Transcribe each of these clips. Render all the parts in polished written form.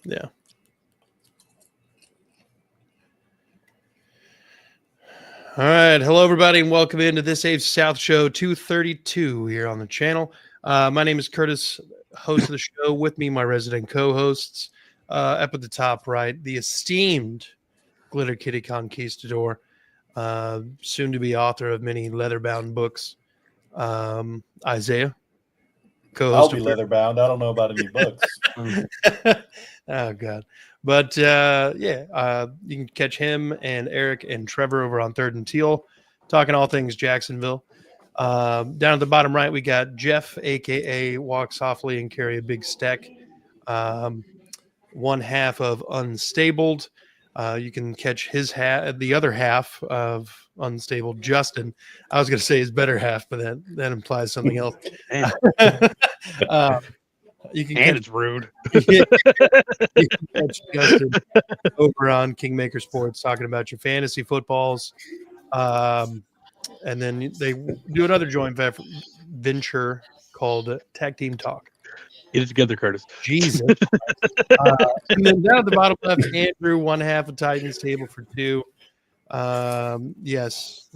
Yeah. All right. Hello, everybody, and welcome into this AFC South Show 232 here on the channel. My name is Curtis, host of the show. With me, my resident co-hosts. Up at the top right, the esteemed Glitter Kitty Conquistador, soon to be author of many leather-bound books. Isaiah, co-host. I'll be leather-bound. I don't know about any books. Oh, God. But, you can catch him and Eric and Trevor over on Third and Teal, talking all things Jacksonville. Down at the bottom right, we got Jeff, a.k.a. Walk Softly and Carry a Big Stack, one half of Unstabled. You can catch the other half of Unstable, Justin. I was going to say his better half, but that implies something else. You can catch, it's rude. You can catch Justin over on Kingmaker Sports talking about your fantasy footballs. And then they do another joint venture called Tag Team Talk. Get it together, Curtis. Jesus. And then down at the bottom left, Andrew, one half of Titans Table for Two. Yes,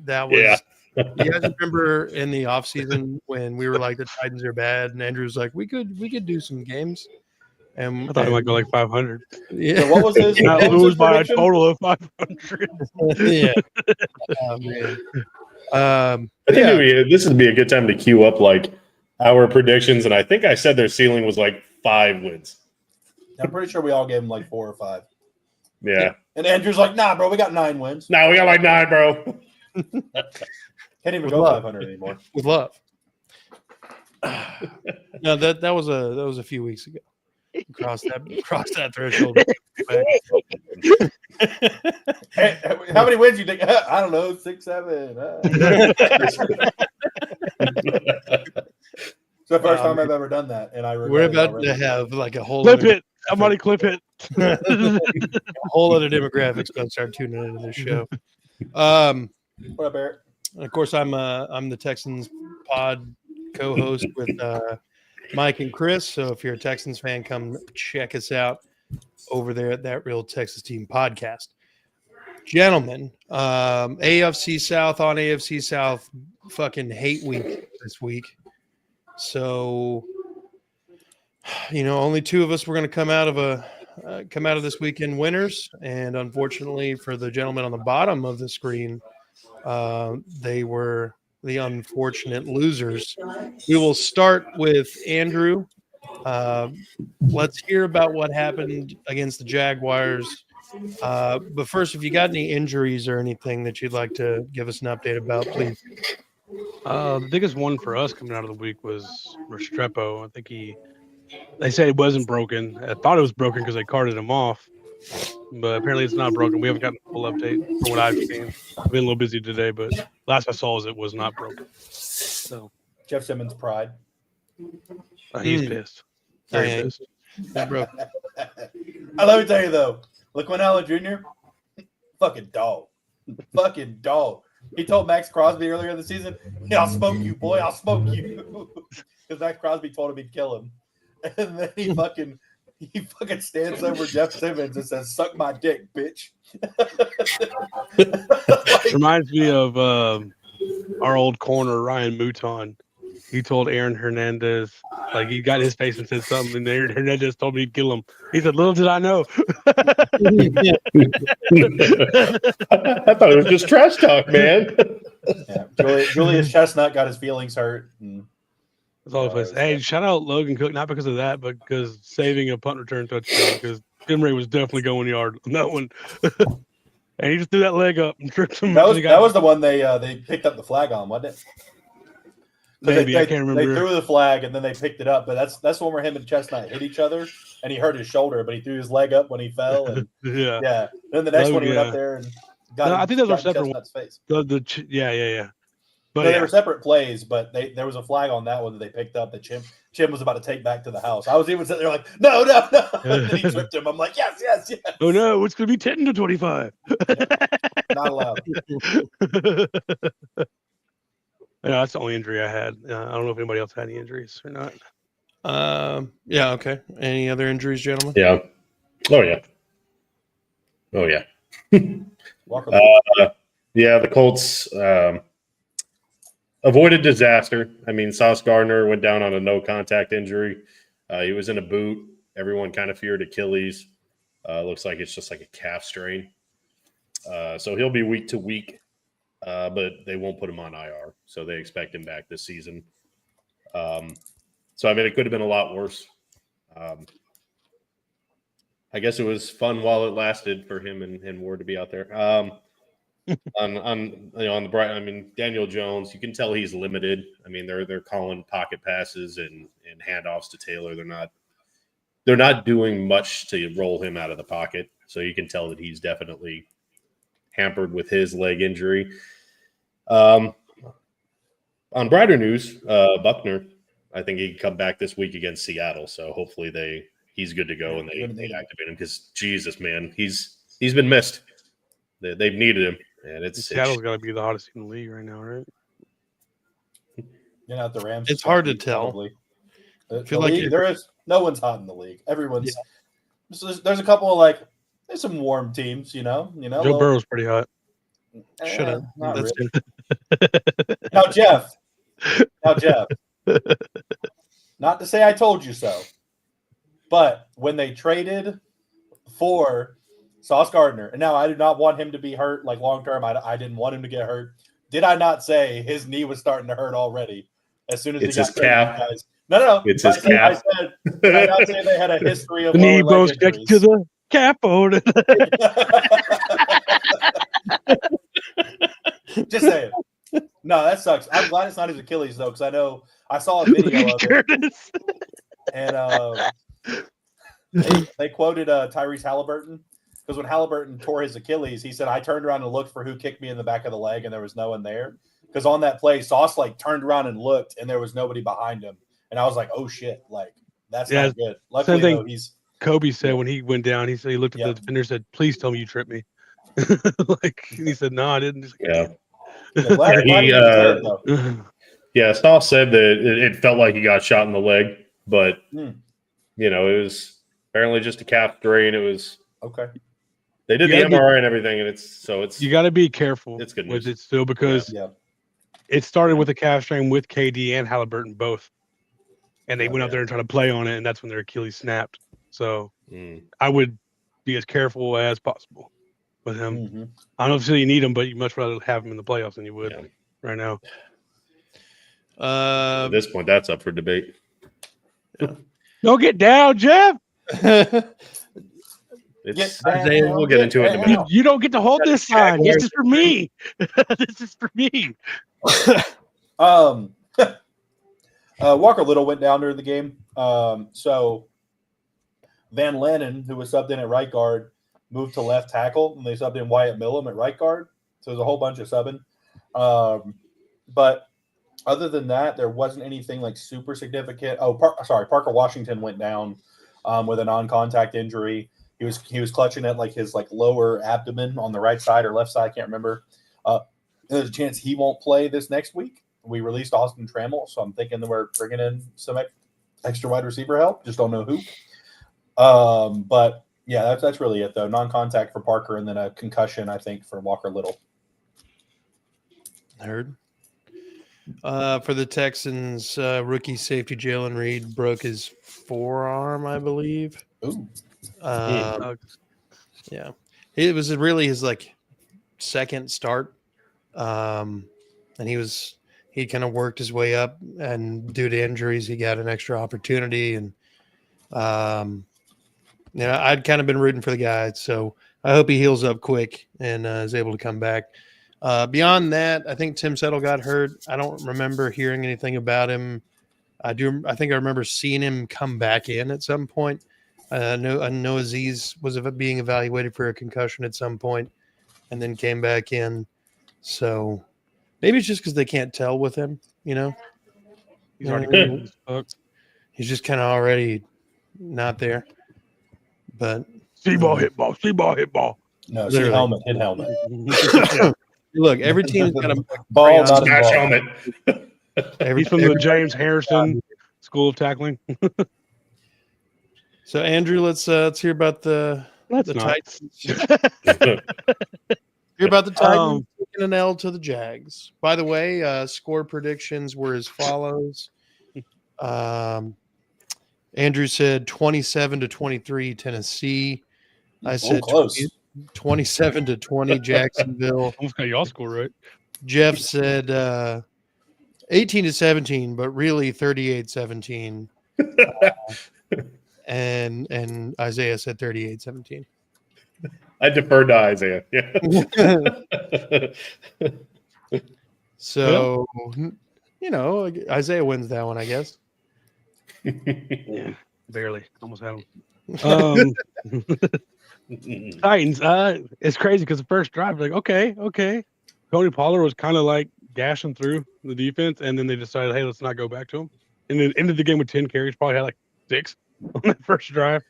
that was. Yeah. You guys remember in the offseason when we were like, the Titans are bad, and Andrew was like, we could do some games. And I thought it might go like 500. Yeah. So what was his? Not lose by a total of 500. Yeah. Oh, man. I think this would be a good time to queue up like our predictions, and I think I said their ceiling was like 5 wins. I'm pretty sure we all gave him like 4 or 5. Yeah. And Andrew's like, nah, bro, we got 9 wins. No, we got like 9, bro. Can't even With go love. 500 anymore. With love. No, that was a few weeks ago. Cross that threshold. Hey, how many wins you think? I don't know, 6, 7. It's the first time I've ever done that, and We're about to have like a whole Clip it. Somebody clip it. a whole other demographics going to start tuning into this show. What up, Eric? And of course, I'm the Texans pod co-host with Mike and Chris. So if you're a Texans fan, come check us out over there at That Real Texas Team podcast. Gentlemen, AFC South on AFC South fucking hate week this week. So, only 2 of us were going to come out of this weekend winners, and unfortunately for the gentleman on the bottom of the screen, they were the unfortunate losers. We will start with Andrew. Let's hear about what happened against the Jaguars. But first, if you got any injuries or anything that you'd like to give us an update about, please. The biggest one for us coming out of the week was Restrepo. I think they said it wasn't broken. I thought it was broken because they carted him off, but apparently it's not broken. We haven't gotten a full update from what I've seen. I've been a little busy today, but last I saw it was not broken. So Jeff Simmons' pride. He's pissed. Very pissed. He's broken. Let me tell you though, LaQuinn Allen Jr., fucking dog. Fucking dog. He told Max Crosby earlier in the season, "Yeah, I'll smoke you, boy. I'll smoke you." Because Max Crosby told him he'd kill him. And then he fucking stands over Jeff Simmons and says, "Suck my dick, bitch." Reminds me of our old corner, Ryan Mouton. He told Aaron Hernandez, like he got in his face and said something, and Aaron Hernandez told me he'd kill him. He said, "Little did I know." I thought it was just trash talk, man. Yeah, Julius Chestnut got his feelings hurt. And That's all the place. Hey, shout out Logan Cook, not because of that, but because saving a punt return touchdown, because Jim Ray was definitely going yard on that one. And he just threw that leg up and tripped him. That was the one they picked up the flag on, wasn't it? Maybe, I can't remember. They threw the flag and then they picked it up, but that's the one where him and Chestnut hit each other and he hurt his shoulder, but he threw his leg up when he fell. And yeah. Then the next one he went up there and got I think those are separate Chestnut's face. Yeah. But they were separate plays, but there was a flag on that one that they picked up that Chim was about to take back to the house. I was even sitting there like, no. And then he tripped him. I'm like, yes. Oh no, it's going to be 10 to 25. Not allowed. Yeah, that's the only injury I had. I don't know if anybody else had any injuries or not. Yeah, okay. Any other injuries, gentlemen? Yeah. Oh yeah. Oh yeah. Walker Little. Yeah, the Colts avoided disaster. I mean, Sauce Gardner went down on a no contact injury. He was in a boot. Everyone kind of feared Achilles. Looks like it's just like a calf strain. So he'll be week to week, but they won't put him on IR. So they expect him back this season. So, I mean, it could have been a lot worse. I guess it was fun while it lasted for him and Ward to be out there. On the bright, I mean, Daniel Jones, you can tell he's limited. I mean, they're calling pocket passes and handoffs to Taylor. They're not doing much to roll him out of the pocket. So you can tell that he's definitely hampered with his leg injury. On brighter news, Buckner, I think he can come back this week against Seattle. So hopefully he's good to go and they activate him because Jesus, man, he's been missed. They've needed him, and Seattle's got to be the hottest team in the league right now, right? Not the Rams. It's hard to tell. Probably. I feel like league, there is no one's hot in the league. Everyone's. Yeah. So there's a couple of there's some warm teams, you know. Joe Burrow's pretty hot. Shut up. Not That's really. Now Jeff. Not to say I told you so, but when they traded for Sauce Gardner, and now I did not want him to be hurt long term. I didn't want him to get hurt. Did I not say his knee was starting to hurt already as soon as it's he got his calf? Guys? No. It's his calf. Did I not say they had a history of the knee lower goes leg next to the capo. Just saying. No, that sucks. I'm glad it's not his Achilles though, because I saw a video of it, and they quoted Tyrese Halliburton, because when Halliburton tore his Achilles, he said, "I turned around and looked for who kicked me in the back of the leg, and there was no one there." Because on that play, Sauce turned around and looked, and there was nobody behind him, and I was like, "Oh shit!" That's not good. Luckily, though, Kobe said when he went down, he said he looked at the defender and said, "Please tell me you tripped me." And he said, "No, I didn't." Yeah. Yeah, Sauce said that it felt like he got shot in the leg, but it was apparently just a calf strain. It was okay. They did the MRI and everything, and it's you got to be careful. It's good with it still because Yeah. It started with a calf strain with KD and Halliburton both, and they went out there and tried to play on it, and that's when their Achilles snapped. So I would be as careful as possible with him. Mm-hmm. I don't know if you need him, but you'd much rather have him in the playoffs than you would right now. At this point, that's up for debate. Don't get down, Jeff. We'll get into it in a minute. You don't get to hold this sign. This is for me. This is for me. Walker Little went down during the game. So Van Lennon, who was subbed in at right guard, moved to left tackle, and they subbed in Wyatt Millum at right guard. So there's a whole bunch of subbing. But other than that, there wasn't anything super significant. Parker Washington went down with a non-contact injury. He was clutching at his lower abdomen on the right side or left side, I can't remember. There's a chance he won't play this next week. We released Austin Trammell, so I'm thinking that we're bringing in some extra wide receiver help. Just don't know who. But yeah, that's really it though. Non-contact for Parker, and then a concussion, I think, for Walker Little. Heard. For the Texans, rookie safety Jalen Reed broke his forearm, I believe. Ooh. Yeah, it was really his second start, and he kind of worked his way up, and due to injuries, he got an extra opportunity, and I'd kind of been rooting for the guy, so I hope he heals up quick and is able to come back. Beyond that, I think Tim Settle got hurt. I don't remember hearing anything about him. I think I remember seeing him come back in at some point. I know Aziz was being evaluated for a concussion at some point and then came back in. So maybe it's just because they can't tell with him, He's already he's just kind of already not there. But see ball, hit ball, see ball, hit ball. No, see helmet, hit helmet. Look, every team's got a ball, not a ball. Helmet. He's from the James Harrison School of Tackling. So Andrew, let's hear about the Titans. Hear about the Titans taking an L to the Jags. By the way, score predictions were as follows. Andrew said 27-23 Tennessee. I said close. 27-20 Jacksonville. Almost got y'all score right. Jeff said 18-17, but really 38-17. And Isaiah said 38-17. I deferred to Isaiah. Yeah. So, Isaiah wins that one, I guess. Yeah, barely. Almost had him. Titans. It's crazy because the first drive, like, okay. Tony Pollard was kind of like gashing through the defense, and then they decided, hey, let's not go back to him. And then ended the game with 10 carries, probably had like 6 on that first drive.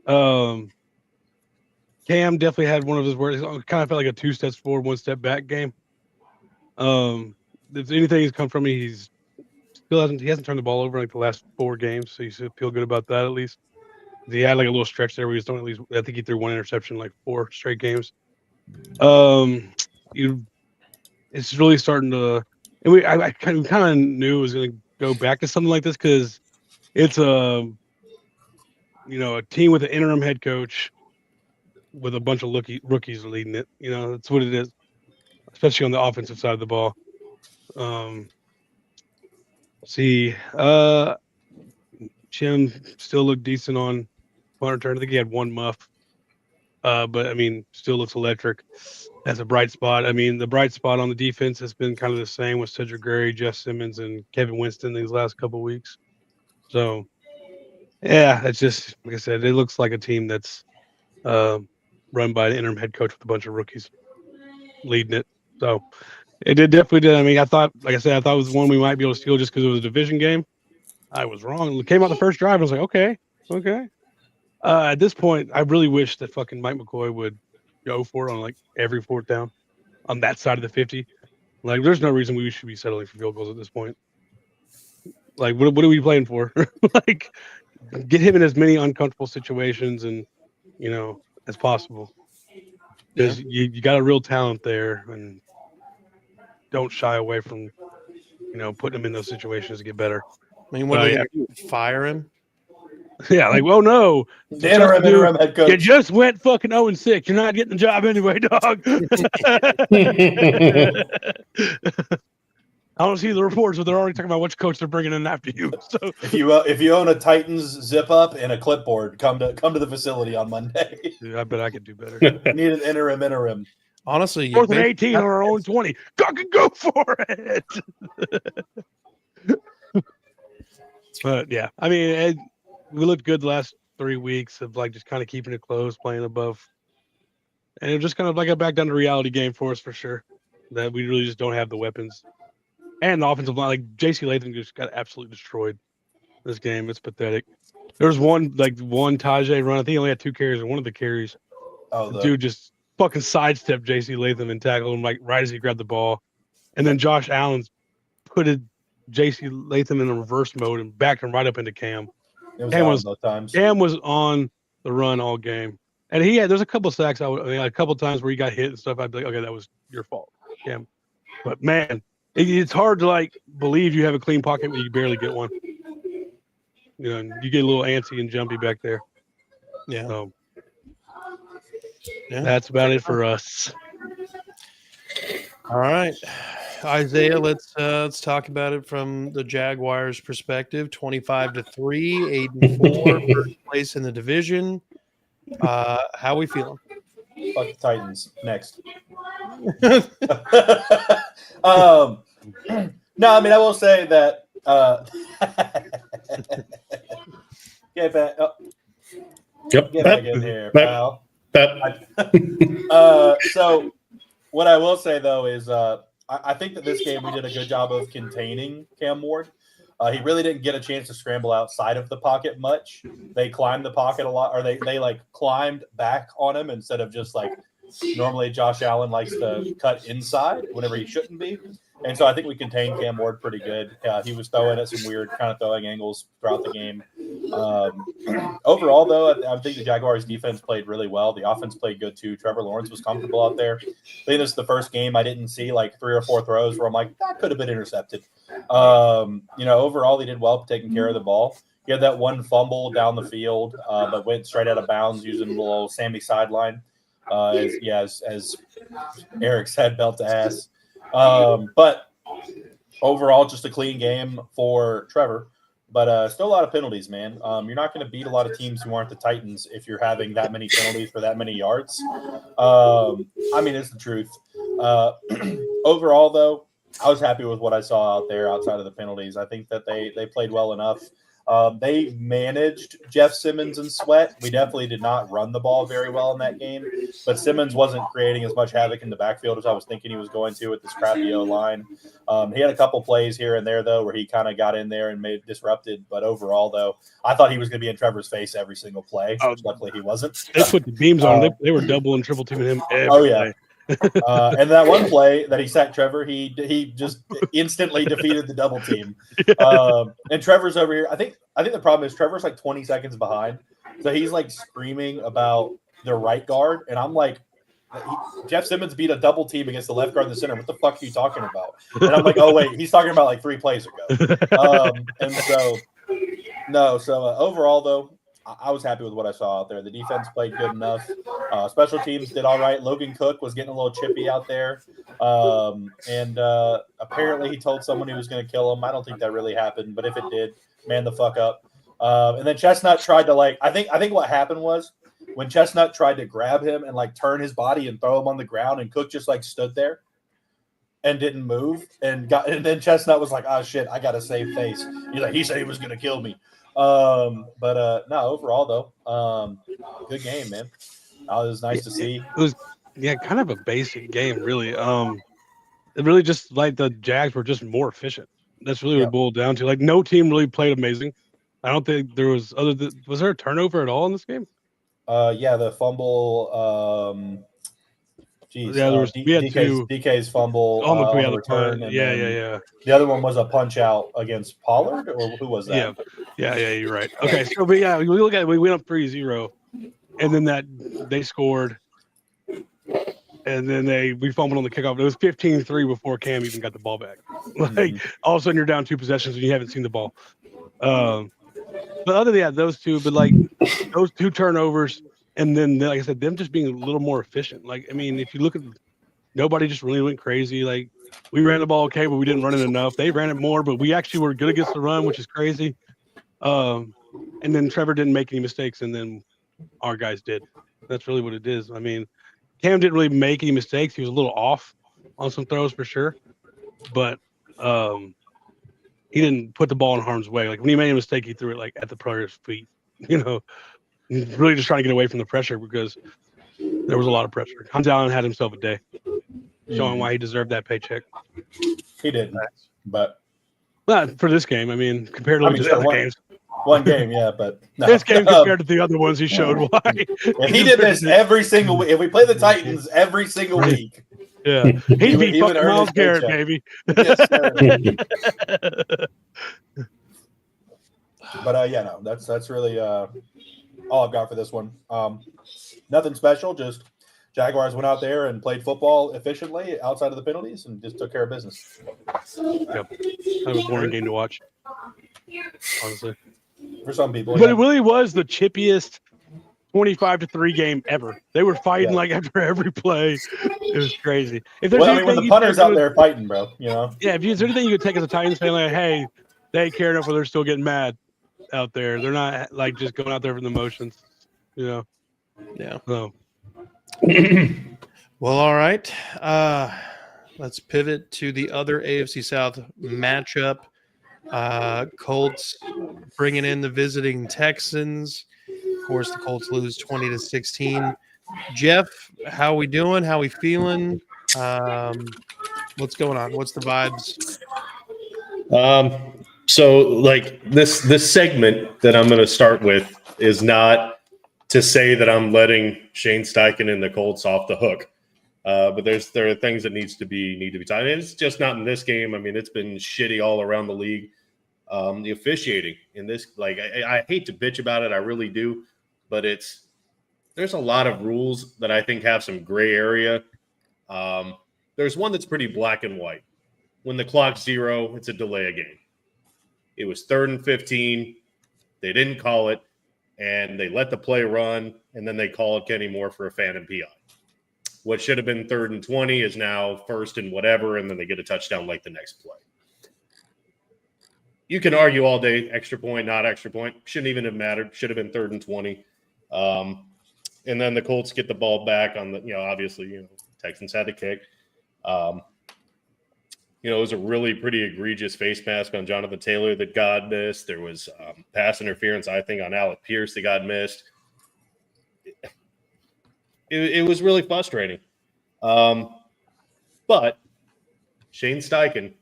Cam definitely had one of his worst. It kind of felt like a 2 steps forward, 1 step back game. If anything has come from me, he hasn't turned the ball over like the last 4 games, so you should feel good about that at least. He had like a little stretch there where he was throwing at least, I think he threw 1 interception like 4 straight games. It's really starting to, and I kind of knew it was going to go back to something like this because it's a team with an interim head coach with a bunch of rookies leading it. That's what it is, especially on the offensive side of the ball. Jim still looked decent on punt return. I think he had 1 muff. But I mean, still looks electric. That's a bright spot. I mean, the bright spot on the defense has been kind of the same with Cedric Gray, Jeff Simmons, and Kevin Winston these last couple of weeks. So, yeah, it's just like I said, it looks like a team that's run by an interim head coach with a bunch of rookies leading it. So, it definitely did. I mean, I thought it was one we might be able to steal just because it was a division game. I was wrong. It came out the first drive. I was like, okay. At this point, I really wish that fucking Mike McCoy would go for it on like every 4th down on that side of the 50. Like, there's no reason we should be settling for field goals at this point. Like, what are we playing for? Like, get him in as many uncomfortable situations and as possible. Because you got a real talent there, and don't shy away from putting him in those situations to get better. I mean, what are they going to do? Fire him? Yeah, like, well, no. Interim head coach. You just went fucking 0-6. You're not getting the job anyway, dog. I don't see the reports, but they're already talking about which coach they're bringing in after you. So if you own a Titans zip up and a clipboard, come to the facility on Monday. Dude, I bet I could do better. Need an interim. Honestly, 4th and 18 on our own 20. Go for it. But yeah, I mean, we looked good the last 3 weeks of like just kind of keeping it close, playing above, and it just kind of like got back down to reality game for us for sure. That we really just don't have the weapons, and the offensive line. Like J.C. Latham just got absolutely destroyed this game. It's pathetic. There was one Tajay run. I think he only had 2 carries, and one of the carries, dude just fucking sidestepped J.C. Latham and tackled him like right as he grabbed the ball, and then Josh Allen's put J.C. Latham in a reverse mode and backed him right up into Cam. Cam was on the run all game, and there's a couple of sacks. A couple of times where he got hit and stuff. I'd be like, okay, that was your fault, Cam. But man, it's hard to like believe you have a clean pocket when you barely get one. You get a little antsy and jumpy back there. Yeah. So, that's about it for us. All right, Isaiah, let's talk about it from the Jaguars' perspective. 25-3, 8-4, first place in the division. How are we feeling? Fuck the Titans. Next. No, I mean, I will say that. Get back. Yep. Get back in here, pal. So, what I will say though is, I think that this game we did a good job of containing Cam Ward. He really didn't get a chance to scramble outside of the pocket much. They climbed the pocket a lot, or they like climbed back on him instead of just like Normally, Josh Allen likes to cut inside whenever he shouldn't be. And so I think we contained Cam Ward pretty good. He was throwing at some weird kind of throwing angles throughout the game. Overall, though, I think the Jaguars' defense played really well. The offense played good, too. Trevor Lawrence was comfortable out there. I think this is the first game I didn't see like 3 or 4 throws where I'm like, that could have been intercepted. Overall, they did well taking care of the ball. He had that one fumble down the field, but went straight out of bounds using the little Sammy sideline. As Eric said, belt to ass. But overall, just a clean game for Trevor. But still a lot of penalties, man. You're not going to beat a lot of teams who aren't the Titans if you're having that many penalties for that many yards. It's the truth. Overall, though, I was happy with what I saw out there outside of the penalties. I think that they played well enough. They managed Jeff Simmons and Sweat. We definitely did not run the ball very well in that game, but Simmons wasn't creating as much havoc in the backfield as I was thinking he was going to with this crappy O-line. He had a couple plays here and there, though, where he kind of got in there and made disrupted. But overall, though, I thought he was going to be in Trevor's face every single play. Luckily, he wasn't. They put the beams on him. They were double and triple teaming him every play. And that one play that he sacked Trevor, he just instantly defeated the double team. And Trevor's over here. I think the problem is Trevor's like 20 seconds behind, so he's like screaming about the right guard, and I'm like, Jeff Simmons beat a double team against the left guard in the center. What the fuck are you talking about? And I'm like, oh wait, he's talking about like 3 plays ago. Overall though, I was happy with what I saw out there. The defense played good enough. Special teams did all right. Logan Cook was getting a little chippy out there. Apparently he told someone he was going to kill him. I don't think that really happened, but if it did, man the fuck up. And then Chestnut tried to I think what happened was when Chestnut tried to grab him and like turn his body and throw him on the ground, and Cook just like stood there and didn't move and then Chestnut was like, oh shit, I got to save face. He's like, he said he was going to kill me. No, overall though, good game, man. It was nice to see. It was kind of a basic game, really. It really just like the Jags were just more efficient. That's really what it boiled down to. Like no team really played amazing. I don't think there was was there a turnover at all in this game? The fumble. There was DK's fumble on the return. Yeah. The other one was a punch out against Pollard, or who was that? Yeah, you're right. Okay, so we look at it, we went up 3-0, and then they scored, and then we fumbled on the kickoff. It was 15-3 before Cam even got the ball back. Like all of a sudden you're down 2 possessions and you haven't seen the ball. But other than that, those two, those 2 turnovers. And then, like I said, them just being a little more efficient. Like, I mean, if you look at nobody just really went crazy. Like, we ran the ball okay, but we didn't run it enough. They ran it more, but we actually were good against the run, which is crazy. And then Trevor didn't make any mistakes, and then our guys did. That's really what it is. I mean, Cam didn't really make any mistakes. He was a little off on some throws for sure, but he didn't put the ball in harm's way. Like, when he made a mistake, he threw it, like, at the player's feet, really just trying to get away from the pressure because there was a lot of pressure. Hans Allen had himself a day, showing why he deserved that paycheck. He didn't, but not for this game. I mean, compared to the other games. One game, yeah, but no. This game compared to the other ones, he showed why. If he did this every single week, if we play the Titans every single week, he'd be fucking Myles Garrett, baby. Yes, sir. But that's really all I've got for this one. Nothing special, just Jaguars went out there and played football efficiently outside of the penalties and just took care of business. Yep. Kind of a boring game to watch, honestly. For some people. But it really was the chippiest 25-3 game ever. They were fighting like after every play. It was crazy. If there's when the punter's out there fighting, bro, Yeah, if there's anything you could take as a Titans fan, like, hey, they care enough where they're still getting mad out there. They're not like just going out there for the motions, Yeah. So. Well, all right. Let's pivot to the other AFC South matchup. Colts bringing in the visiting Texans. Of course, the Colts lose 20-16. Jeff, how we doing? How we feeling? What's going on? What's the vibes? So like this segment that I'm going to start with is not to say that I'm letting Shane Steichen and the Colts off the hook. But there are things that need to be tied. And it's just not in this game. I mean, it's been shitty all around the league. The officiating in this, like, I hate to bitch about it, I really do, but there's a lot of rules that I think have some gray area. There's one that's pretty black and white. When the clock's 0, it's a delay a game. It was 3rd and 15. They didn't call it, and they let the play run, and then they called Kenny Moore for a phantom PI. What should have been 3rd and 20 is now 1st and whatever, and then they get a touchdown like the next play. You can argue all day, extra point, not extra point. Shouldn't even have mattered. Should have been 3rd and 20. And then the Colts get the ball back on the, obviously, Texans had to kick. It was a really pretty egregious face mask on Jonathan Taylor that God missed. There was pass interference, I think, on Alec Pierce that got missed. It was really frustrating. But Shane Steichen,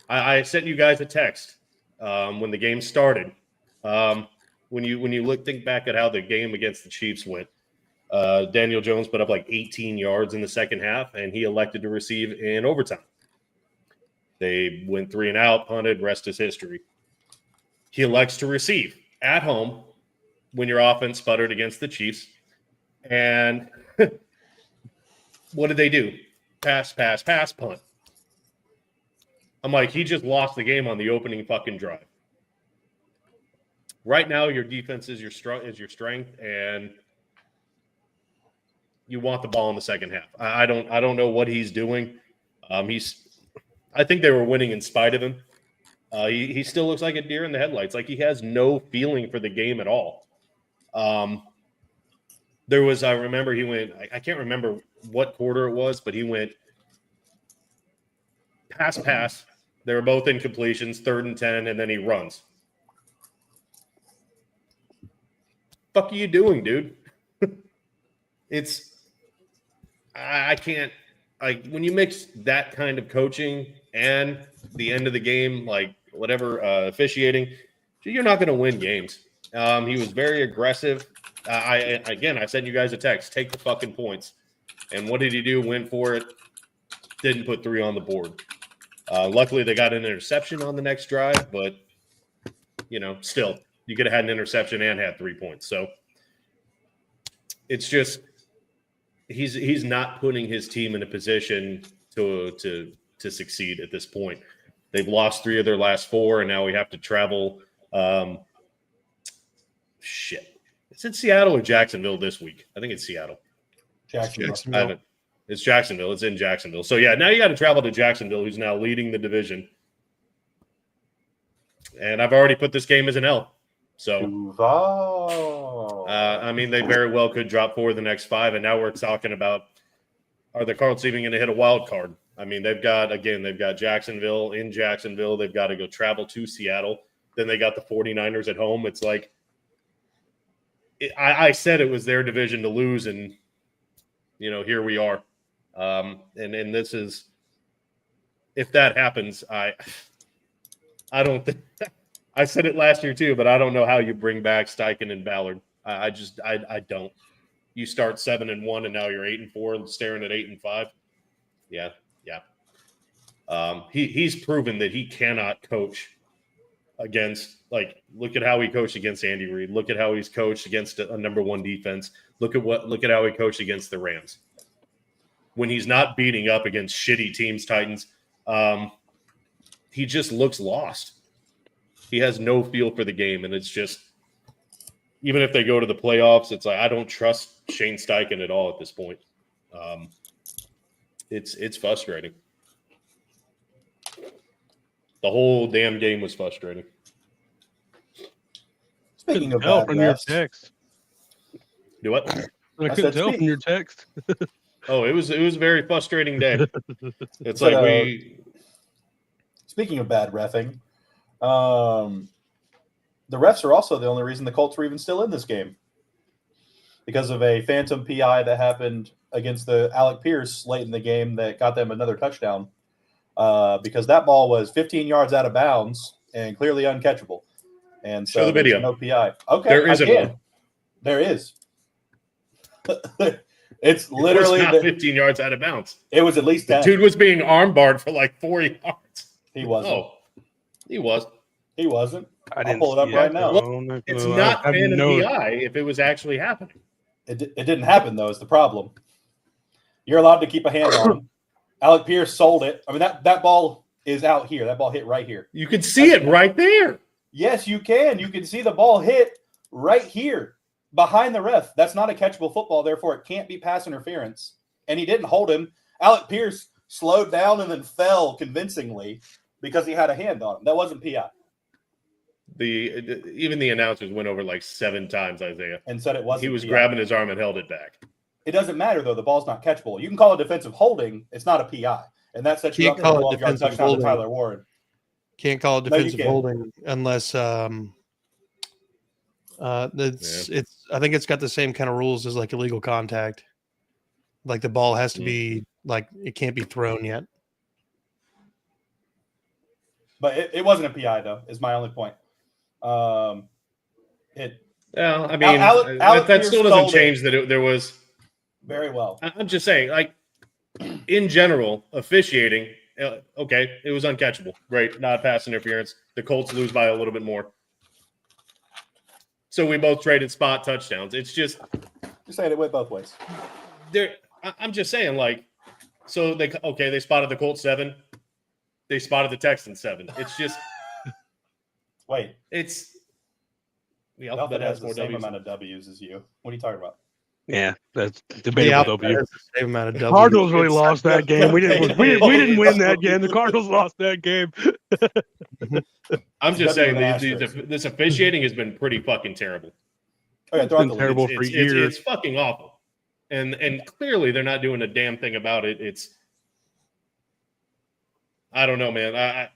I sent you guys a text when the game started. When you think back at how the game against the Chiefs went, Daniel Jones put up like 18 yards in the second half, and he elected to receive in overtime. They went 3 and out, punted, rest is history. He elects to receive at home when your offense sputtered against the Chiefs. And what did they do? Pass, punt. I'm like, he just lost the game on the opening fucking drive. Right now, your defense is your strength, and you want the ball in the second half. I don't know what he's doing. I think they were winning in spite of him. He still looks like a deer in the headlights. Like, he has no feeling for the game at all. I remember he went, I can't remember what quarter it was, but he went pass. They were both incompletions, 3rd and 10, and then he runs. Fuck are you doing, dude? I can't, like, when you mix that kind of coaching and the end of the game, like whatever officiating, you're not going to win games. He was very aggressive. I sent you guys a text, take the fucking points. And what did he do? Went for it. Didn't put 3 on the board. Luckily, they got an interception on the next drive, but, still, you could have had an interception and had 3 points. So it's just he's not putting his team in a position to succeed at this point. They've lost 3 of their last 4, and now we have to travel. It's in Seattle or Jacksonville this week. I think it's Seattle. Jacksonville. It's Jacksonville. It's in Jacksonville. So, yeah, now you got to travel to Jacksonville, who's now leading the division. And I've already put this game as an L. So, they very well could drop 4 of the next 5. And now we're talking about, are the Colts even going to hit a wild card? I mean, they've got Jacksonville in Jacksonville. They've got to go travel to Seattle. Then they got the 49ers at home. It's like, I said it was their division to lose, and, here we are. And this is, if that happens, I don't think – I said it last year too, but I don't know how you bring back Steichen and Ballard. I don't. You start 7-1, and now you're 8-4 and staring at 8-5. Yeah. He's proven that he cannot coach against, like, look at how he coached against Andy Reid. Look at how he's coached against a number 1 defense. Look at how he coached against the Rams. When he's not beating up against shitty teams, Titans, he just looks lost. He has no feel for the game, and it's just, even if they go to the playoffs, it's like, I don't trust Shane Steichen at all at this point. It's frustrating. The whole damn game was frustrating. Speaking of bad bad your refs, text. Do what? I couldn't tell from your text. Oh, it was a very frustrating day. It's But, like speaking of bad reffing, the refs are also the only reason the Colts were even still in this game, because of a phantom PI that happened against the Alec Pierce late in the game that got them another touchdown, because that ball was 15 yards out of bounds and clearly uncatchable. And so show the video. no PI. Okay, There isn't one. There is. It's literally it was not 15 yards out of bounds. It was at least 10. The dude was being armbarred for like 4 yards. He wasn't. Oh, he was. He wasn't. I I'll pull it up see right that, now. though. It's No, not I have fan and no- PI if it was actually happening. It didn't happen, though, is the problem. You're allowed to keep a hand on him. Alec Pierce sold it. I mean, that ball is out here. That ball hit right here. You could see it right there. Yes, you can. You can see the ball hit right here behind the ref. That's not a catchable football. Therefore, it can't be pass interference. And he didn't hold him. Alec Pierce slowed down and then fell convincingly because he had a hand on him. That wasn't PI. Even the announcers went over like 7 times, Isaiah. And said it wasn't He was PI. grabbing his arm and held it back. It doesn't matter, though. The ball's not catchable. You can call it defensive holding. It's not a PI. And that sets you Can't up for a call it 12-yard defensive touchdown to holding. Tyler Warren. Can't call it No, you defensive can't. holding unless it's. I think it's got the same kind of rules as like illegal contact. Like the ball has to be like it can't be thrown yet. But it wasn't a PI, though, is my only point. It Yeah, I mean, Alec that Pierce still doesn't sold change that there was. very well. I'm just saying, like, in general, officiating, okay, it was uncatchable. Great, not pass interference. The Colts lose by a little bit more. So we both traded spot touchdowns. It's just You're saying it went both ways. I'm just saying, like, so they spotted the Colts 7. They spotted the Texans 7. It's just Wait, it's the Alphabet alphabet has has the more same W's. amount of W's as you. What are you talking about? Yeah, that's The debatable. Alphabet W. has the same amount of The W's. Cardinals really It's- lost that game. We didn't win that game. The Cardinals lost that game. I'm just W saying with an asterisk. this officiating has been pretty fucking terrible. Okay, It's throughout been the league. terrible for years. It's fucking awful, and clearly they're not doing a damn thing about it. I don't know, man.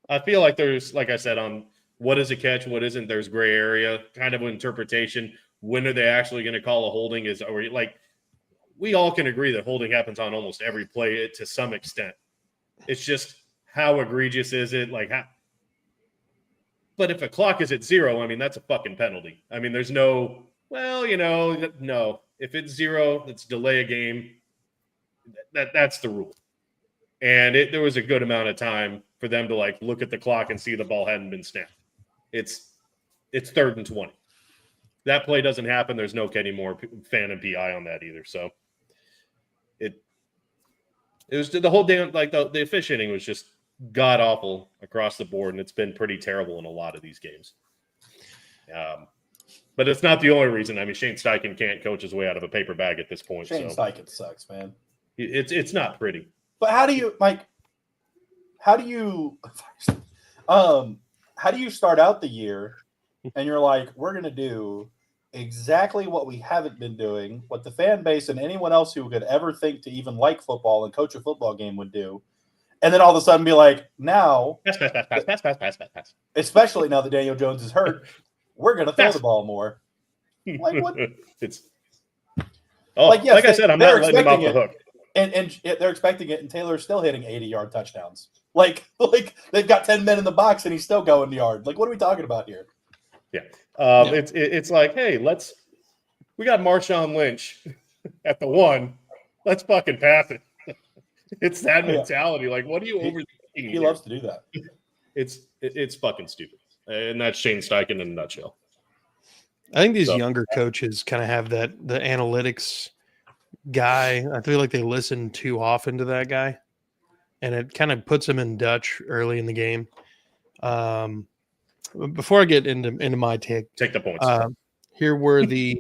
I feel like there's, like I said, on what is a catch, what isn't. There's gray area, kind of interpretation. When are they actually going to call a holding? Or like we all can agree that holding happens on almost every play to some extent. It's just how egregious is it? Like how. But if a clock is at 0, I mean, that's a fucking penalty. I mean, there's no, well, no. If it's 0, let's delay a game. That's the rule. And there was a good amount of time for them to like look at the clock and see the ball hadn't been snapped. It's 3rd and 20. That play doesn't happen. There's no any more fan and PI on that either. So it was the whole damn, like the officiating was just god awful across the board, and it's been pretty terrible in a lot of these games. But it's not the only reason. I mean, Shane Steichen can't coach his way out of a paper bag at this point. Shane so Steichen sucks, man. it's not pretty. But how do you start out the year and you're like, we're going to do exactly what we haven't been doing, what the fan base and anyone else who could ever think to even like football and coach a football game would do. And then all of a sudden be like, now, Pass. especially now that Daniel Jones is hurt, we're going to throw the ball more. Like what? Yes, yes, I said, I'm they're not letting him off the expecting hook. And they're expecting it, and Taylor's still hitting 80-yard touchdowns. Like they've got 10 men in the box, and he's still going the yard. Like, what are we talking about here? Yeah. It's like, hey, we got Marshawn Lynch at the 1. Let's fucking pass it. It's that mentality. Like, what are you overthinking? He loves to do that. It's fucking stupid. And that's Shane Steichen in a nutshell. I think these younger coaches kind of have the analytics guy. I feel like they listen too often to that guy, and it kind of puts them in Dutch early in the game. Before I get into my take the points. Here were the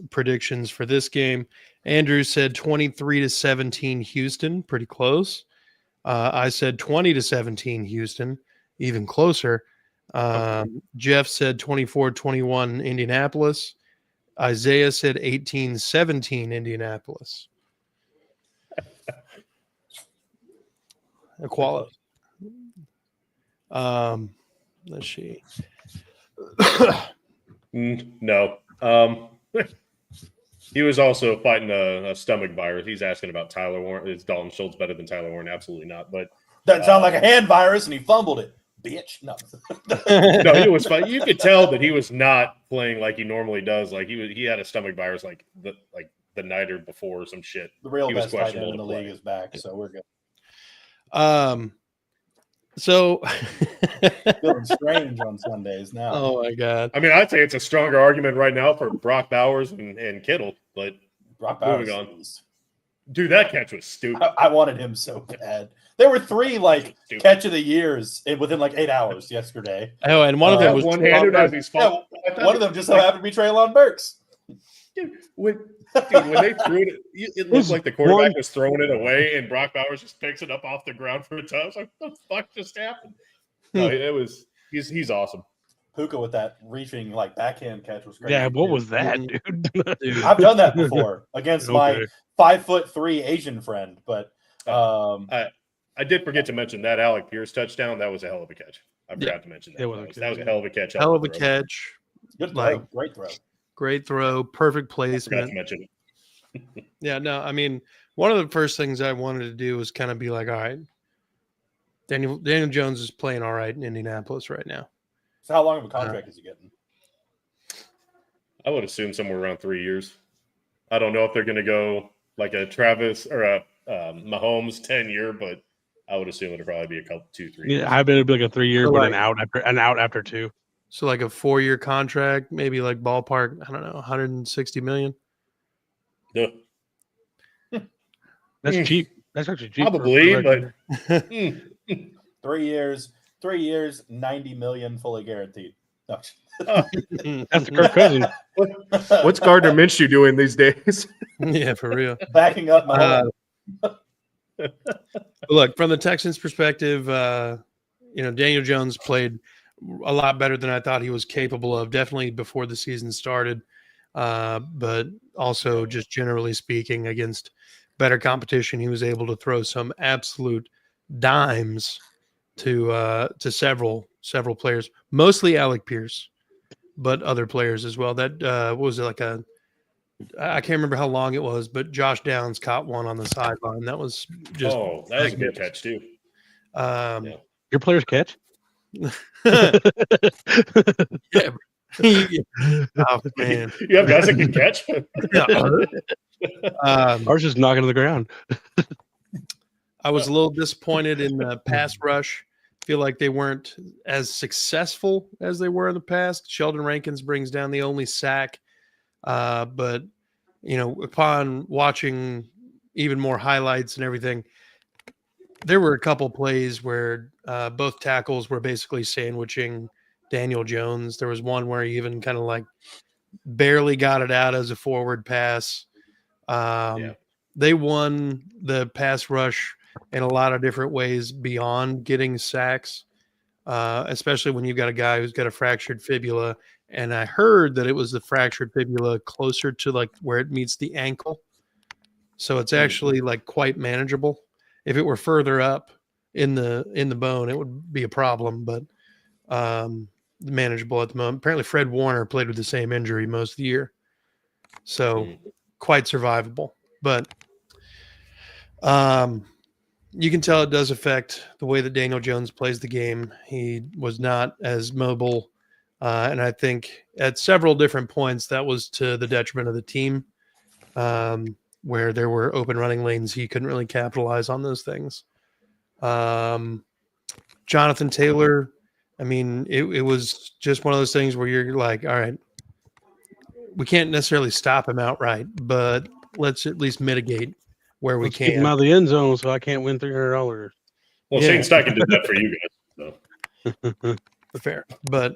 predictions for this game. Andrew said 23-17 Houston, pretty close. I said 20-17 Houston, even closer. Jeff said 24-21 Indianapolis. Isaiah said 18-17 Indianapolis. Equality. Let's see. No. He was also fighting a stomach virus. He's asking about Tyler Warren. Is Dalton Schultz better than Tyler Warren? Absolutely not. But Doesn't sound like a hand virus, and he fumbled it. bitch. No. No, he was fine. You could tell that he was not playing like he normally does. Like he had a stomach virus like the night or before or some shit. The real He was best tight end questionable in the to league play. is back, so we're good. So Feeling strange on Sundays now. oh my god. I mean, I'd say it's a stronger argument right now for Brock Bowers and Kittle, but Brock Bowers. moving on. Dude, that catch was stupid. I wanted him so bad. There were 3 like Stupid. catch of the years within like 8 hours yesterday. Oh, and one of them was one-handed as he's Yeah, falling. one of them just so happened to be Treylon Burks. When they threw it looked like the quarterback was throwing it away, and Brock Bowers just picks it up off the ground for a touch. I was like, what the fuck just happened? No, it was he's awesome. Puka with that reaching like backhand catch was great. Yeah, what was that, dude? I've done that before against my Okay. 5'3" Asian friend, but I did forget to mention that Alec Pierce touchdown. That was a hell of a catch. I forgot to mention that. It was That was a hell of a catch. hell of a catch. good throw, Like- great throw. Great throw, perfect Forgot to placement. mention it. Yeah, no, I mean, one of the first things I wanted to do was kind of be like, all right, Daniel Jones is playing all right in Indianapolis right now. So how long of a contract is he getting? I would assume somewhere around 3 years. I don't know if they're going to go like a Travis or a Mahomes 10-year, but I would assume it'll probably be a couple 2-3 years. Yeah, I bet it'd be like a 3-year, So but like- an out after 2. So like a 4-year contract, maybe like ballpark, I don't know, 160 million. Duh. That's Mm. cheap. That's actually cheap. Probably, for- but 3 years, 90 million fully guaranteed. No. that's Kirk Cousins. what's Gardner Minshew doing these days? Yeah, for real. Backing up my Look, from the Texans' perspective, Daniel Jones played a lot better than I thought he was capable of, definitely before the season started. But also just generally speaking, against better competition, he was able to throw some absolute dimes to several players, mostly Alec Pierce, but other players as well. That what was it, like I can't remember how long it was, but Josh Downs caught one on the sideline. That was just That was a good catch too. yeah. Your players catch? Yeah. Oh man. You have guys that can catch. Ours just knocking to the ground. I was a little disappointed in the pass rush. Feel like they weren't as successful as they were in the past. Sheldon Rankins brings down the only sack. But upon watching even more highlights and everything, there were a couple plays where both tackles were basically sandwiching Daniel Jones. There was one where he even kind of like barely got it out as a forward pass. They won the pass rush in a lot of different ways beyond getting sacks, especially when you've got a guy who's got a fractured fibula. And I heard that it was the fractured fibula closer to like where it meets the ankle. So it's actually like quite manageable. If it were further up in the bone, it would be a problem, but manageable at the moment. Apparently Fred Warner played with the same injury most of the year. So quite survivable. But you can tell it does affect the way that Daniel Jones plays the game. He was not as mobile. And I think at several different points that was to the detriment of the team, where there were open running lanes. He couldn't really capitalize on those things. Jonathan Taylor, I mean, it was just one of those things where you're like, all right, we can't necessarily stop him outright, but let's at least mitigate where we Let's keep him can. out of the end zone so I can't win $300. Well, Yeah. Shane Steichen did that for you guys. So. Fair, but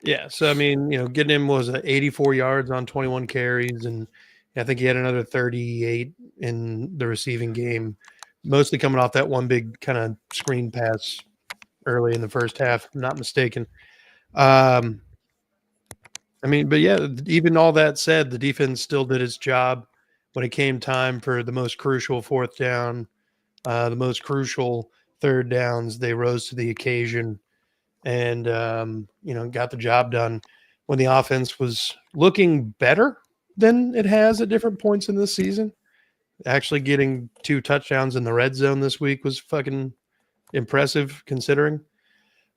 yeah. So I mean, getting him was 84 yards on 21 carries, and I think he had another 38 in the receiving game, mostly coming off that one big kind of screen pass early in the first half, if I'm not mistaken. I mean, but yeah, even all that said, the defense still did its job when it came time for the most crucial fourth down, the most crucial third downs. They rose to the occasion and, got the job done when the offense was looking better than it has at different points in this season. Actually getting 2 touchdowns in the red zone this week was fucking impressive considering.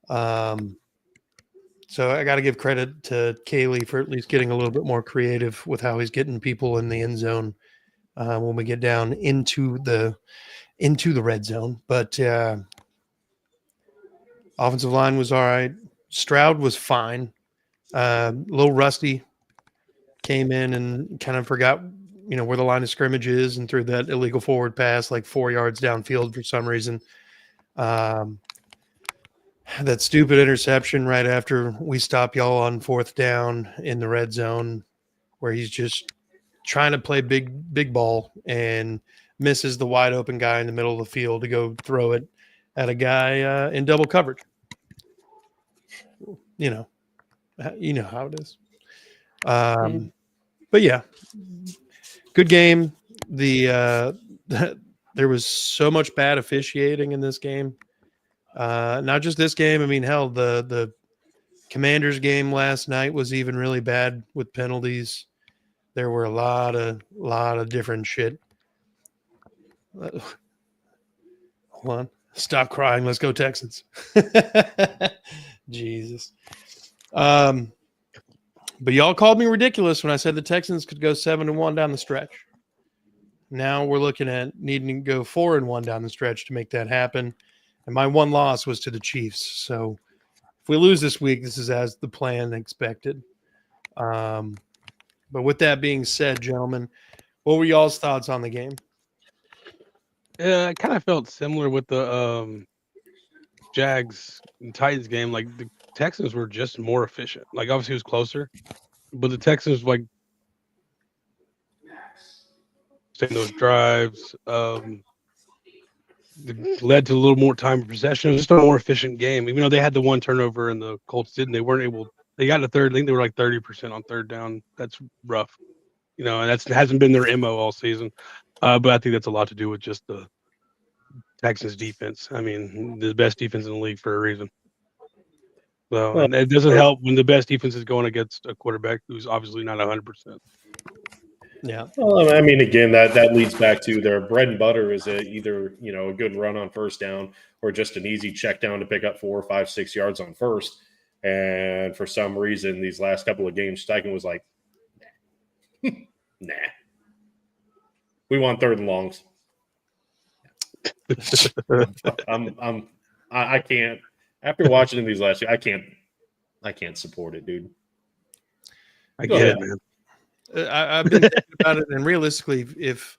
So I got to give credit to Kaylee for at least getting a little bit more creative with how he's getting people in the end zone when we get down into the red zone. But offensive line was all right. Stroud was fine. A little rusty. Came in and kind of forgot, where the line of scrimmage is and threw that illegal forward pass like 4 yards downfield for some reason. That stupid interception right after we stop y'all on 4th down in the red zone where he's just trying to play big ball and misses the wide open guy in the middle of the field to go throw it at a guy in double coverage. You know how it is. But yeah, good game. There was so much bad officiating in this game. Not just this game. I mean, hell, the Commanders game last night was even really bad with penalties. There were a lot of different shit. Hold on. Stop crying. Let's go Texans. Jesus. But y'all called me ridiculous when I said the Texans could go 7-1 down the stretch. Now we're looking at needing to go 4-1 down the stretch to make that happen. And my one loss was to the Chiefs. So if we lose this week, this is as the plan expected. But with that being said, gentlemen, what were y'all's thoughts on the game? Yeah, I kind of felt similar with the Jags and Titans game. Like the Texans were just more efficient. Like obviously it was closer, but the Texans like staying those drives led to a little more time of possession. It was just a more efficient game. Even though they had the one turnover and the Colts didn't, they weren't able. They got a third. I think they were like 30% on 3rd down. That's rough, and that hasn't been their MO all season. But I think that's a lot to do with just the Texans defense. I mean, the best defense in the league for a reason. So, and it doesn't help when the best defense is going against a quarterback who's obviously not 100%. Yeah. Well, I mean, again, that leads back to their bread and butter is either a good run on 1st down or just an easy check down to pick up 4, 5, 6 yards on 1st. And for some reason, these last couple of games, Steichen was like, nah. We want 3rd and longs. I can't. After watching these last year, I can't support it, dude. I get it, man. I've been thinking about it, and realistically, if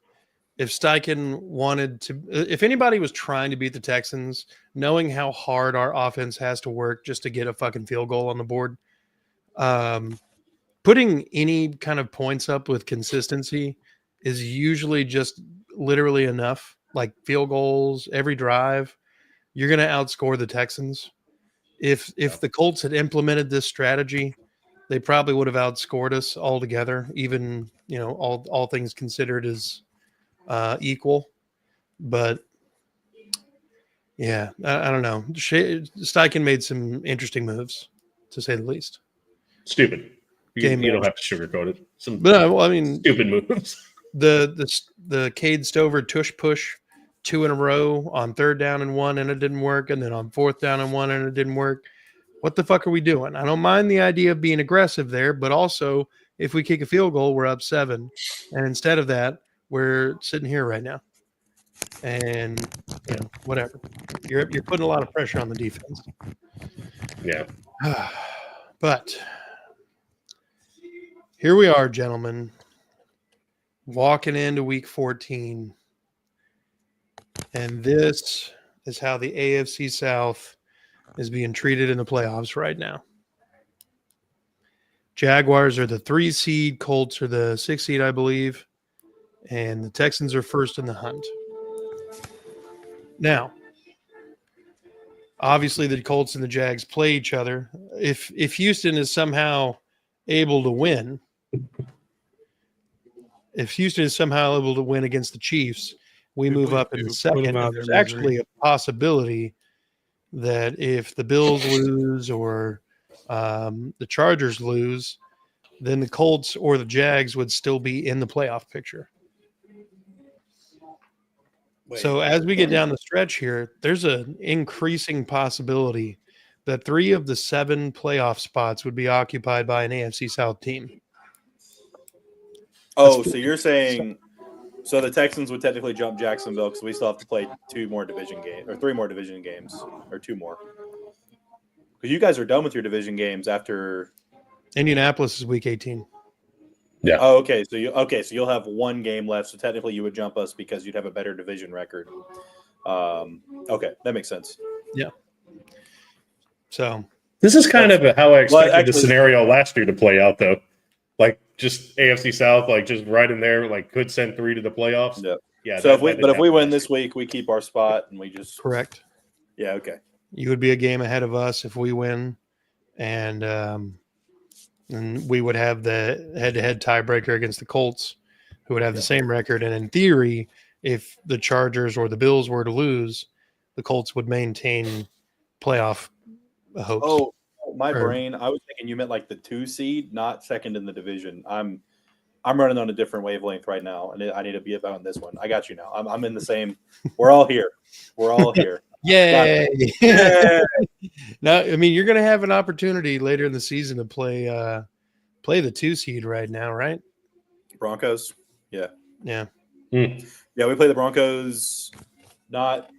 Steichen wanted to, if anybody was trying to beat the Texans, knowing how hard our offense has to work just to get a fucking field goal on the board, putting any kind of points up with consistency is usually just literally enough. Like field goals every drive, you're going to outscore the Texans. If the Colts had implemented this strategy, they probably would have outscored us altogether, even, all things considered as equal. But, yeah, I don't know. Steichen made some interesting moves, to say the least. Stupid. You don't have to sugarcoat it. Stupid moves. The Cade Stover tush push 2 in a row on 3rd down and 1, and it didn't work. And then on 4th down and 1, and it didn't work. What the fuck are we doing? I don't mind the idea of being aggressive there, but also if we kick a field goal, we're up 7. And instead of that, we're sitting here right now. And, whatever. You're putting a lot of pressure on the defense. Yeah. But here we are, gentlemen, walking into week 14. And this is how the AFC South is being treated in the playoffs right now. Jaguars are the 3 seed, Colts are the 6 seed, I believe, and the Texans are first in the hunt. Now, obviously the Colts and the Jags play each other. If Houston is somehow able to win, against the Chiefs, we move up in the second. There's actually a possibility that if the Bills lose or the Chargers lose, then the Colts or the Jags would still be in the playoff picture. So as we get down the stretch here, there's an increasing possibility that 3 of the 7 playoff spots would be occupied by an AFC South team. Oh, so you're saying so the Texans would technically jump Jacksonville because we still have to play 3 more division games, or 2 more. Because you guys are done with your division games after. Indianapolis is week 18. Yeah. Oh, okay. So you'll have 1 game left. So technically, you would jump us because you'd have a better division record. Okay, that makes sense. Yeah. So this is kind of how I expected the actually, scenario last year to play out, though. Like just AFC South, like just right in there, like could send 3 to the playoffs. Yeah. Yeah. So if we win this week, we keep our spot and we just correct. Yeah. Okay. You would be a game ahead of us if we win, and we would have the head-to-head tiebreaker against the Colts, who would have the same record. And in theory, if the Chargers or the Bills were to lose, the Colts would maintain playoff hopes. Oh, my brain! I was thinking you meant like the 2 seed, not second in the division. I'm running on a different wavelength right now, and I need to be about on this one. I got you now. I'm in the same. We're all here. We're all here. Yay! Yeah. No, I mean you're going to have an opportunity later in the season to play the 2 seed right now, right? Broncos. Yeah. Yeah. Yeah, we play the Broncos. Not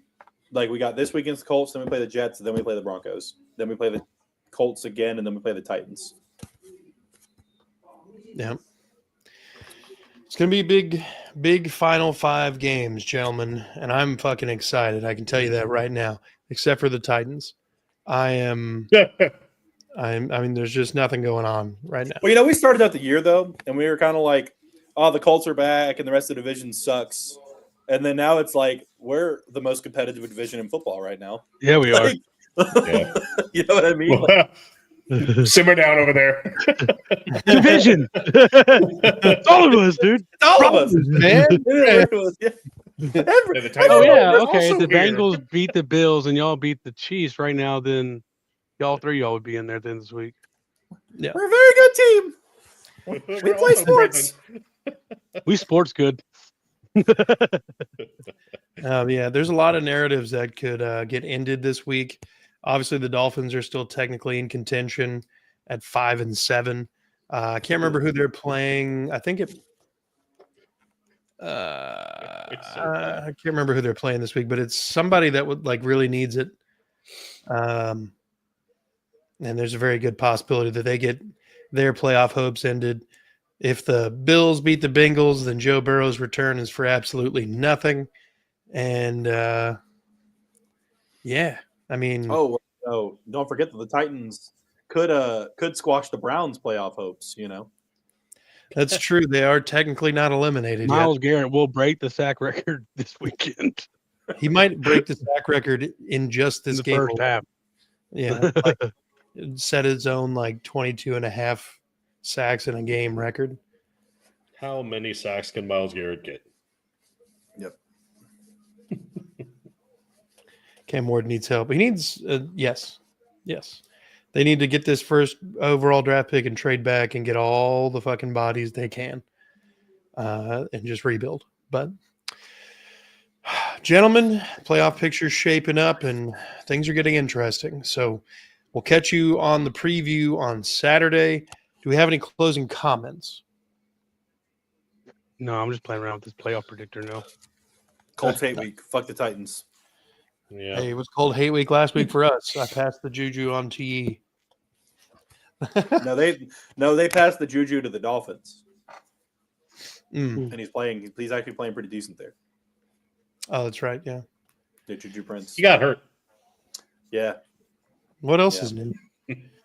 like we got this week against the Colts, then we play the Jets, and then we play the Broncos. Then we play the Colts again, and then we play the Titans. Yeah. It's going to be big final 5 games, gentlemen, and I'm fucking excited. I can tell you that right now, except for the Titans. I mean, there's just nothing going on right now. Well, we started out the year, though, and we were kind of like, oh, the Colts are back, and the rest of the division sucks. And then now it's like, we're the most competitive division in football right now. Yeah, we are. Yeah. You know what I mean? Simmer down over there. Division. It's all of us, dude. It's all of us, man. Oh yeah, okay. If the Bengals beat the Bills and y'all beat the Chiefs right now, then y'all would be in there then this week. Yeah, we're a very good team. We play sports. We sports good. Yeah, there's a lot of narratives that could get ended this week. Obviously, the Dolphins are still technically in contention at 5-7. I can't remember who they're playing. I think it. I can't remember who they're playing this week, but it's somebody that would really needs it. And there's a very good possibility that they get their playoff hopes ended. If the Bills beat the Bengals, then Joe Burrow's return is for absolutely nothing. And yeah, I mean, oh, don't forget that the Titans could squash the Browns' playoff hopes. That's true. They are technically not eliminated Myles yet. Garrett will break the sack record this weekend. He might break the sack record in just this game. First half. Yeah. Set his own 22 and a half sacks in a game record. How many sacks can Myles Garrett get? Yep. Cam Ward needs help. He needs, yes. They need to get this first overall draft pick and trade back and get all the fucking bodies they can and just rebuild. But, gentlemen, playoff picture's shaping up and things are getting interesting. So we'll catch you on the preview on Saturday. Do we have any closing comments? No, I'm just playing around with this playoff predictor now. Colts hate week. Fuck the Titans. Yeah. Hey, it was called hate week last week for us. I passed the juju on TE. No, they passed the juju to the Dolphins, Mm. and he's actually playing pretty decent there. Oh, that's right. Yeah. The Juju Prince. He got hurt. Yeah. What else Yeah. is new?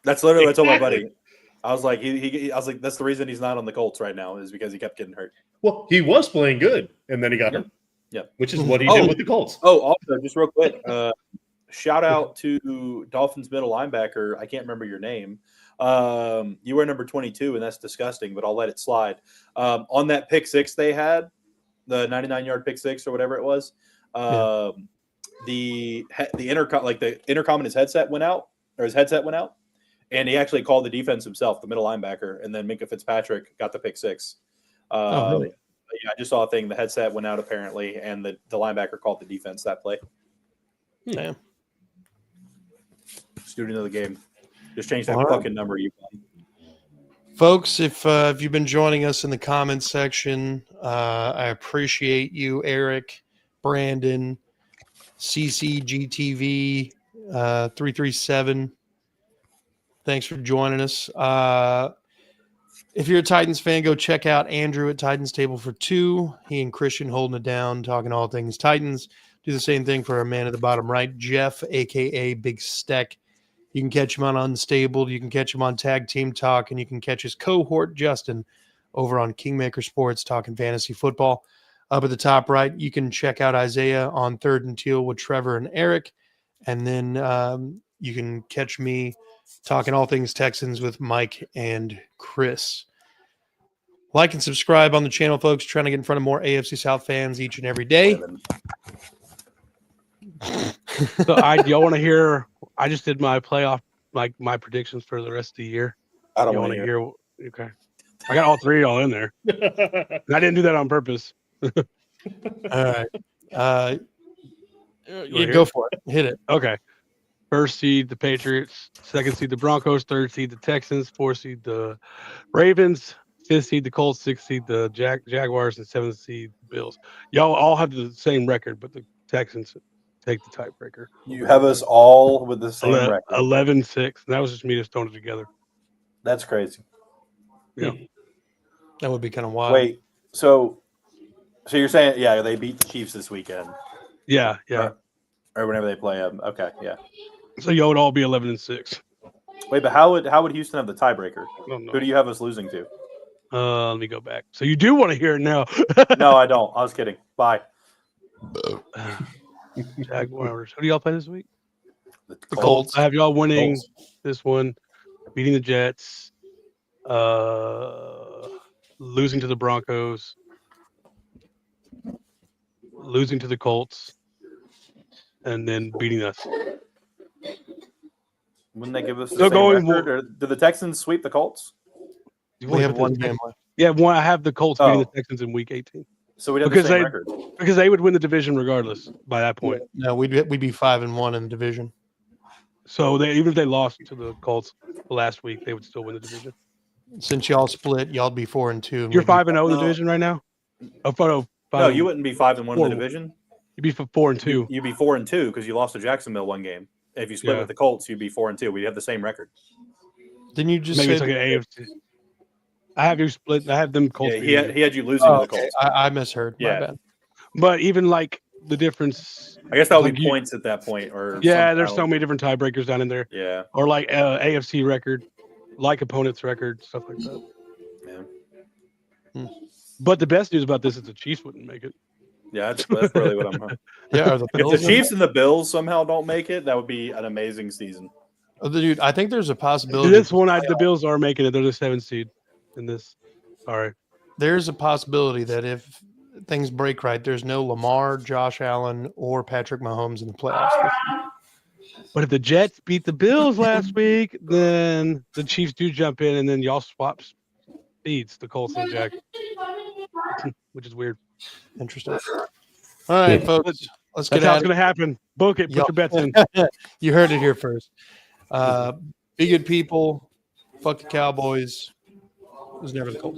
That's literally what I told my Exactly. buddy. I was like, I was like, that's the reason he's not on the Colts right now is because he kept getting hurt. Well, he was playing good, and then he got hurt. Yeah. Which is what he Oh. did with the Colts. Oh, also, just real quick, shout out to Dolphins middle linebacker. I can't remember your name. You were number 22, and that's disgusting, but I'll let it slide. On that pick six they had, the 99-yard pick six or whatever it was, the intercom in his headset went out, and he actually called the defense himself, the middle linebacker, and then Minkah Fitzpatrick got the pick six. Really? Yeah, I just saw a thing. The headset went out apparently, and the linebacker called the defense that play. Damn. Student of the game. Just change that All right. fucking number you won. Folks, if you've been joining us in the comments section, I appreciate you, Eric, Brandon, CCGTV 337. Thanks for joining us. If you're a Titans fan, go check out Andrew at Titans Table for Two. He and Christian holding it down, talking all things Titans. Do the same thing for our man at the bottom right, Jeff, a.k.a. Big Steck. You can catch him on Unstable. You can catch him on Tag Team Talk, and you can catch his cohort, Justin, over on Kingmaker Sports, talking fantasy football. Up at the top right, you can check out Isaiah on Third and Teal with Trevor and Eric. And then you can catch me talking all things Texans with Mike and Chris. Like and subscribe on the channel, folks. Trying to get in front of more AFC South fans each and every day. So y'all want to hear? I just did my playoff, like my predictions for the rest of the year. I don't You want want to to hear. hear? Okay, I got all three of y'all in there. And I didn't do that on purpose. All right. wanna Yeah, hear go it? for it. Hit it. Okay. First seed, the Patriots. Second seed, the Broncos. Third seed, the Texans. Fourth seed, the Ravens. Fifth seed, the Colts. Sixth seed, the Jaguars. And seventh seed, the Bills. Y'all all have the same record, but the Texans take the tiebreaker. You have us all with the same record. 11-6. And that was just me just throwing it together. That's crazy. Yeah. That would be kind of wild. Wait, so you're saying, yeah, they beat the Chiefs this weekend, Yeah. or whenever they play them. Okay, yeah. So y'all would all be 11-6. Wait, but how would Houston have the tiebreaker? I don't know. Who do you have us losing to? Let me go back. So you do want to hear it now? No, I don't. I was kidding. Bye. Jaguars. Who do y'all play this week? The Colts. I have y'all winning Colts. this one, beating the Jets, losing to the Broncos, losing to the Colts, and then beating us. Wouldn't they give us the They're same going- record? Or did the Texans sweep the Colts? We have one game left. Yeah, one. I have the Colts beating the Oh. Texans in Week 18 So we'd have Because the same they- record. because they would win the division regardless by that point. No, we'd be 5-1 in the division. So even if they lost to the Colts last week, they would still win the division. Since y'all split, y'all be 4-2. and You're we'd be 5-0 in the No. division right now. Oh, No, 5 you wouldn't be 5-1 in the 4. division. You'd be 4-2. You'd be 4-2 because you lost to Jacksonville one game. If you split Yeah. with the Colts, you'd be 4-2. We'd have the same record. Didn't you just Maybe say? it's like an AFC. I have you split. I have them Colts. Yeah, beating you. he had you losing Oh, to the okay. Colts. I misheard. Yeah. My bad. But even like the difference, I guess that would like be you- points at that point. Or yeah, there's somehow- so many different tiebreakers down in there, Yeah, or like AFC record, like opponent's record, stuff like that. yeah, But the best news about this is the Chiefs wouldn't make it. yeah. That's really what I'm. Yeah, are the If Bills the in- Chiefs and the Bills somehow don't make it, that would be an amazing season. Oh, dude, I think there's a possibility. This one, the Bills are making it. They're the 7th seed in this. All right. There's a possibility that if things break right, there's no Lamar, Josh Allen, or Patrick Mahomes in the playoffs. But if the Jets beat the Bills last week, then the Chiefs do jump in, and then y'all swap speeds, the Colts and the Jack, which is weird. Interesting. All right, folks. Let's get That's how out. it's going to happen. Book it. Put Yup. your bets in. You heard it here first. Be good people. Fuck the Cowboys. It was never the Colts.